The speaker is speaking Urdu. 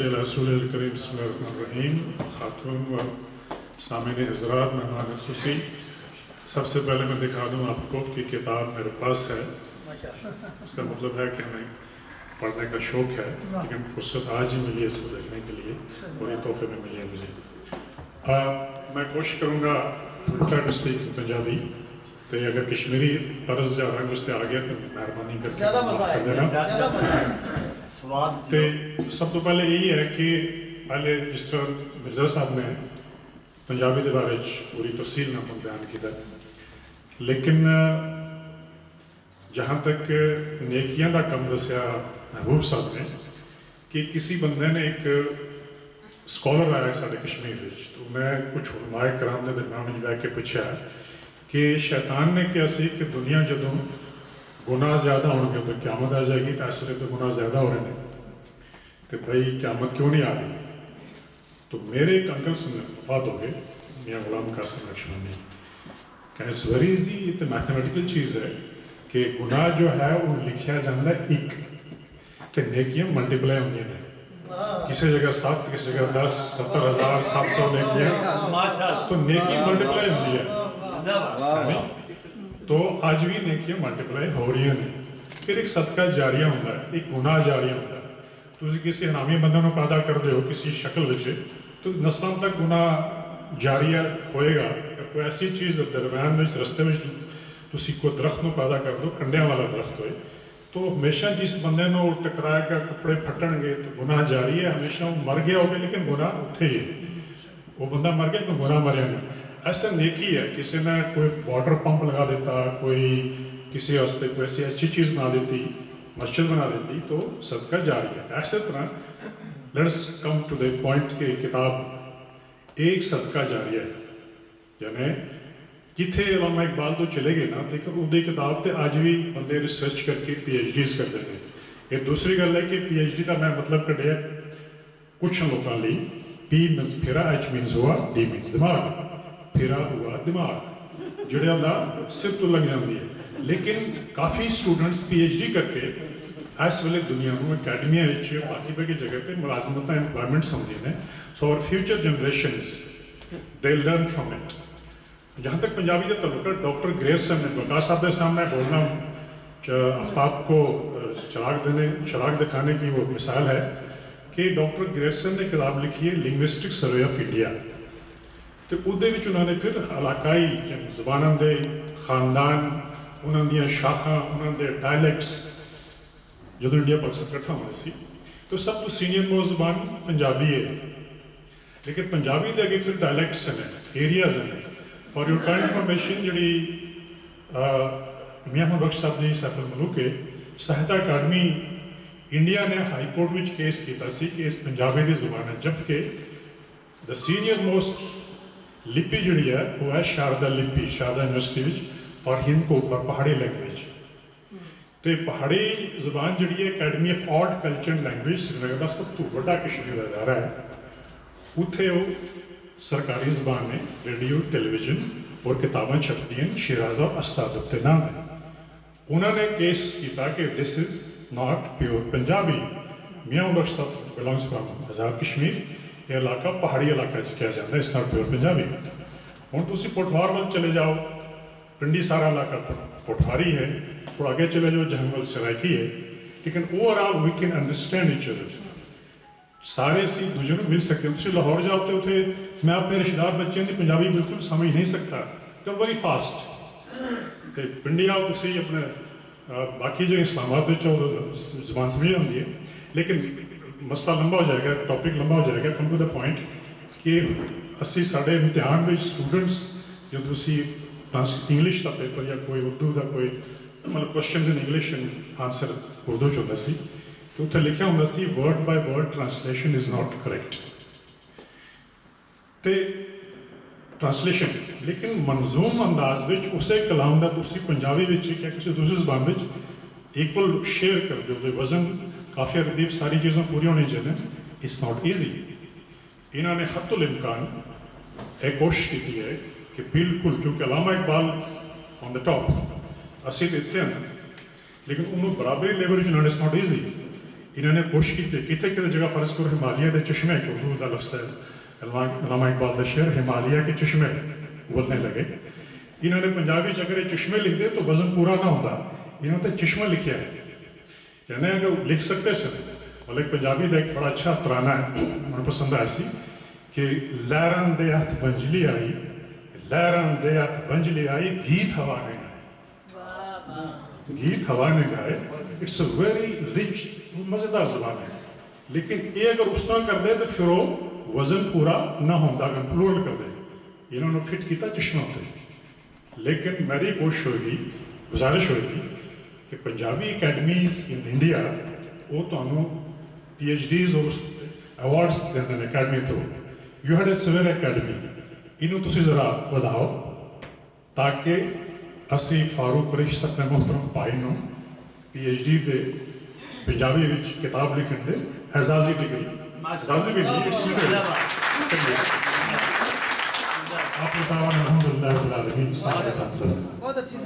صلی اللہ رسول الکریم بسم اللہ الرحمن الرحیم. خاتون و سامعین حضرات، مہمان خصوصی، سب سے پہلے میں دکھا دوں آپ کو کہ کتاب میرے پاس ہے. اس کا مطلب ہے کہ ہمیں پڑھنے کا شوق ہے، لیکن فرصت آج ہی ملی ہے اس کو دیکھنے کے لیے، اور یہ تحفے میں ملی ہے مجھے. میں کوشش کروں گا ٹرائی ٹو اسپیک پنجابی، تو اگر کشمیری طرز جا رنگ اس سے آ گیا تو مہربانی کر کے تو سب تو پہلے یہی ہے کہ پہلے جس طرح مرزا صاحب نے پنجابی کے بارے پوری تفصیل نہ بیان کیا، لیکن جہاں تک نیکیاں کا کم دسیا محبوب صاحب نے کہ کسی بندے نے ایک اسکالر آیا سارے کشمیر، تو میں کچھ علماء کرام کے درمیان بیٹھ کے پوچھا کہ شیطان نے کیا سی کہ دنیا جدوں گناہ زیادہ ہو گے تو قیامت آ جائے گی، تو اس لیے تو گناہ زیادہ ہو رہے ہیں تو بھائی قیامت کیوں نہیں آ رہی. تو میرے ایک انکل سے وفات ہو گئے، میاں غلام قاسم نقشبندی، کہ اٹس ویری ایزی، یہ تو میتھمیٹیکل چیز ہے کہ گناہ جو ہے وہ لکھیا جاتا ہے ایک، تو نیکیاں ملٹیپلائی ہوتی ہیں، کسی جگہ 7، کسی جگہ 10، 70,700 نیکیاں، تو نیکی ملٹیپلائی ہوتی ہے. تو آج بھی نیکیاں ملٹیپلائی ہو رہی ہیں. پھر ایک صدقہ جاریہ ہوتا ہے، ایک گناہ جاریہ ہوتا ہے. تو کسی حرامی بندے کو پیدا کر دے ہو کسی شکل وچ، تو نسلوں تک گناہ جاریہ ہوئے گا. کوئی ایسی چیز درمیان میں رستے میں تسی کوئی درخت نو پیدا کر دو، کنڈیاں والا درخت ہوئے، تو ہمیشہ جس بندے نو ٹکرائے گا، کپڑے پھٹن گے، تو گناہ جاری ہے. ہمیشہ وہ مر گیا ہوگا لیکن گناہ اتھے ہی ہے، وہ بندہ مر گیا تو گناہ مریا نہیں. ایسا نیکی ہے، کسی نے کوئی واٹر پمپ لگا دیتا، کوئی کسی واسطے کوئی ایسی اچھی چیز بنا دیتی، مسجد بنا دیتی، تو صدقہ جاری ہے. ایسے طرح let's come to the point کہ کتاب ایک صدقہ جاری ہے، یعنی کتنے علامہ اقبال تو چلے گئے نا، لیکن وہ کتاب تے آج بھی بندے ریسرچ کر کے پی ایچ ڈیز کرتے ہیں. ایک دوسری گل ہے کہ پی ایچ ڈی کا میں مطلب کٹیا کچھ لوگوں لی، پی مینس پھیرا، ایچ مینس ہوا، ڈی مینس دماغ، پھیرا ہوا دماغ، جڑے اللہ سر تو لگ جاتی ہے. لیکن کافی اسٹوڈنٹس پی ایچ ڈی کر کے اس ویلے دنیا میں اکیڈمیا باقی باقی جگہ پہ ملازمت امپلائمنٹ سمجھتے ہیں. سو اور future generations they learn from it. جہاں تک پنجابی کا تعلق ہے، ڈاکٹر گریرسن نے وکاس صاحب کے سامنے بولنا آفتاب کو چراغ دکھانے کی وہ مثال ہے کہ ڈاکٹر گریرسن نے کتاب لکھی ہے لنگوسٹک سروے آف انڈیا. تو انہوں نے پھر علاقائی زبانوں کے خاندان، انہوں دیا شاخاں، انہوں دے ڈائلیکٹس، جدو انڈیا پاکستان کٹھا ہونا سی تو سب تو سینئر موسٹ زبان پنجابی ہے. لیکن پنجابی دے اگے پھر ڈائلیکٹس ہیں، ایریاز ہیں. فار یور کائنڈ انفارمیشن، جڑی میاں محمد بخش صاحب نے سیف الملوک کے ساہتہ اکیڈمی انڈیا نے ہائی کورٹ میں کیس کیتا سی کہ اس پنجابی دی زبان ہے، جبکہ دا سینئر موسٹ لپی جڑی ہے وہ ہے شاردا لپی، شاردا یونیورسٹی اور ہند کو فار پہاڑی لینگویج. تو یہ پہاڑی زبان جڑی ہے academy of art culture and language Srinagar کا سب تو بڑا کشمیر کا ادارہ ہے. اتنے وہ سرکاری زبان نے ریڈیو، ٹیلی ویژن اور کتابیں چھپتی ہیں شیراز اور استادب کے نام ہے. انہوں نے کیس کیا کہ دس از ناٹ پیور پنجابی. میاں بخش صاحب بلانگس فرام آزاد کشمیر، یہ علاقہ پہاڑی علاقہ کیا جاتا ہے، اس ناٹ پیور پنجابی. ہوں تھی پوٹھوار وال چلے جاؤ، پنڈی سارا علاقہ پوٹھواری ہے، تھوڑا آگے چلے جاؤ جہنگل سرائکی ہے، لیکن overall we can understand each other. سارے اسی دوجے کو مل سکتے ہیں. تھی لاہور جاؤ تو اتنے میں اپنے رشتے دار بچوں کی پنجابی بالکل سمجھ نہیں سکتا، تو ویری فاسٹ. پنڈی آؤ تھی اپنے باقی جو اسلام آباد زبان سمجھ آتی ہے. لیکن مسئلہ لمبا ہو جائے گا، ٹاپک لمبا ہو جائے گا. کم ٹو دا پوائنٹ کہ اسی سارے امتحان میں اسٹوڈنٹس جب تھی انگلش کا پیپر یا کوئی اردو کا کوئی مطلب questions in English and answer Urdu چ ہوتا سی، تو اتنے لکھا ہوتا سی word by word translation is not correct. تو ٹرانسلیشن لیکن منظوم انداز میں اسے کلام کا تھی پنجابی یا کسی دوسری زبان میں ایکول شیئر کر دو، وزن کافی ردیف ساری چیزیں پوری ہونی چاہیے. It's not easy. انہوں نے حت الامکان ایک کوشش کی ہے کہ بالکل، چونکہ علامہ اقبال آن دا ٹاپ اسی دیتے ہیں، لیکن انہوں برابری لیول اٹس ناٹ ایزی انہوں نے کوشش کی کتنے جگہ فرض کرو ہمالیہ کے چشمے کے اردو کا لفظ ہے علامہ اقبال کا شعر ہمالیہ کے چشمے بولنے لگے. انہوں نے پنجابی اگر یہ چشمے لکھ دے تو وزن پورا نہ ہوتا, انہوں نے چشمہ لکھا ہے. یعنی اگر لکھ سکتے سر مطلب پنجابی کا ایک بڑا اچھا ترانہ ہے مجھے پسند آیا سی کہ لہراں دے ہاتھ بنجلی آئی, لہراں دے ہاتھ بنجلی آئی, گیت ہوا نے گائے, گیت ہوا نے گائے. اٹس اے ویری رچ مزیدار زبان ہے, لیکن یہ اگر اس طرح کر دے تو پھر وہ وزن پورا نہ ہوتا کنکلوڈ کر دے. انہوں نے فٹ کیتا چشمہ ہوتے. لیکن میری کوشش ہوگی, گزارش ہوگی کہ پنجابی اکیڈمیز ان انڈیا وہ تو پی ایچ ڈیز اور ایوارڈس دیتے ہیں academy through. You had a سویر اکیڈمی, انہوں تسی ذرا بداؤ تاکہ اسی فاروق قریشی اپنے محترم بھائی نو پی ایچ ڈی دے پنجابی وچ کتاب لکھن دے اعزازی ڈگری اعزازی بھی نہیں اس میں آپ نے تعاون الحمدللہ رب العالمین. بہت اچھی